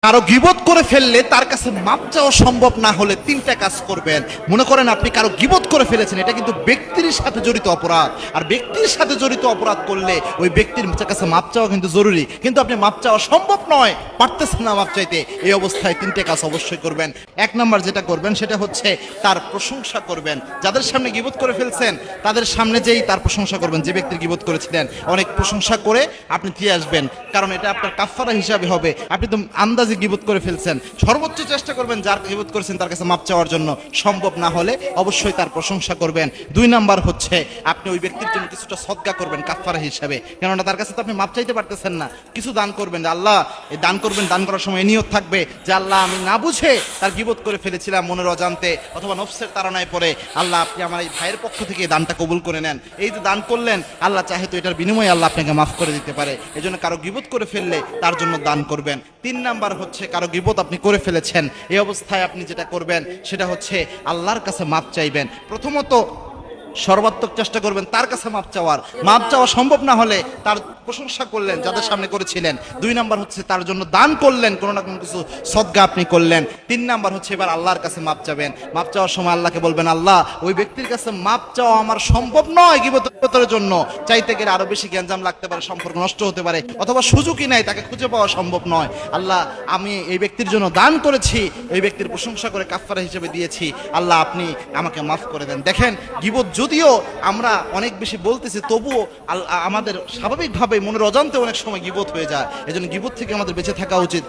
কারো গীবত করে ফেললে তার কাছে মাপ চাওয়া সম্ভব না হলে তিনটা কাজ করবেন। মনে করেন আপনি কারো গীবত করে ফেলেছেন, এটা কিন্তু ব্যক্তির সাথে জড়িত অপরাধ, আর ব্যক্তির সাথে জড়িত অপরাধ করলে ওই ব্যক্তির কাছে মাপ চাওয়া কিন্তু জরুরি, কিন্তু আপনি মাপ চাওয়া সম্ভব নয়, পারতেছেন না মাপ চাইতে, এই অবস্থায় তিনটে কাজ অবশ্যই করবেন। এক নাম্বার যেটা করবেন সেটা হচ্ছে তার প্রশংসা করবেন। যাদের সামনে গীবত করে ফেলছেন তাদের সামনে যেই তার প্রশংসা করবেন, যে ব্যক্তির গীবত করেছিলেন অনেক প্রশংসা করে আপনি দিয়ে আসবেন, কারণ এটা আপনার কাফারা হিসাবে হবে। আপনি তো আন্দাজে গীবত করে ফেলছেন, সর্বোচ্চ চেষ্টা করবেন যার গীবত করেছেন তার কাছে মাপ চাওয়ার জন্য, সম্ভব না হলে অবশ্যই তার প্রশংসা করবেন। দুই নাম্বার হচ্ছে আপনি ওই ব্যক্তির জন্য কিছুটা সদকা করবেন কাফারা হিসাবে, কেননা তার কাছে তো আপনি মাপ চাইতে পারতেছেন না, কিছু দান করবেন। আল্লাহ এই দান করবেন, দান করার সময় নিয়ত থাকবে যে আল্লাহ আমি না বুঝে তার গীবত করে ফেলেছিলাম মনের অজান্তে অথবা নফসের তাড়নায় পড়ে, আল্লাহ আপনি আমার এই ভাইয়ের পক্ষ থেকে এই দানটা কবুল করে নেন। এই যে দান করলেন আল্লাহ চাহে তো এটার বিনিময়ে আল্লাহ আপনাকে মাফ করে দিতে পারে, এই জন্য কারো গীবত করে ফেললে তার জন্য দান করবেন। তিন নাম্বার হচ্ছে কারো গীবত আপনি করে ফেলেছেন, এই অবস্থায় আপনি যেটা করবেন সেটা হচ্ছে আল্লাহর কাছে মাপ চাইবেন। প্রথমত সর্বাত্মক চেষ্টা করবেন তার কাছে মাপ চাওয়ার, মাপ চাওয়া সম্ভব না হলে তার প্রশংসা করলেন যাদের সামনে করেছিলেন। দুই নাম্বার হচ্ছে তার জন্য দান করলেন, কোনো না কোনো কিছু সদকা আপনি করলেন। তিন নাম্বার হচ্ছে এবার আল্লাহর কাছে মাপ চাবেন। মাপ চাওয়ার সময় আল্লাহকে বলবেন আল্লাহ ওই ব্যক্তির কাছে মাপ চাওয়া আমার সম্ভব নয় গীবতের জন্য, চাইতে গেলে আরো বেশি গ্যাঞ্জাম লাগতে পারে, সম্পর্ক নষ্ট হতে পারে, অথবা সুযোগই নাই, তাকে খুঁজে পাওয়া সম্ভব নয়। আল্লাহ আমি এই ব্যক্তির জন্য দান করেছি, এই ব্যক্তির প্রশংসা করে কাফারা হিসেবে দিয়েছি, আল্লাহ আপনি আমাকে মাফ করে দেন। দেখেন গীবত যদিও আমরা অনেক বেশি বলতেছি তবুও আমাদের স্বাভাবিকভাবে মনের অজান্তে অনেক সময় গীবত হয়ে যায়, এজন্য গীবত থেকে আমাদের বেঁচে থাকা উচিত।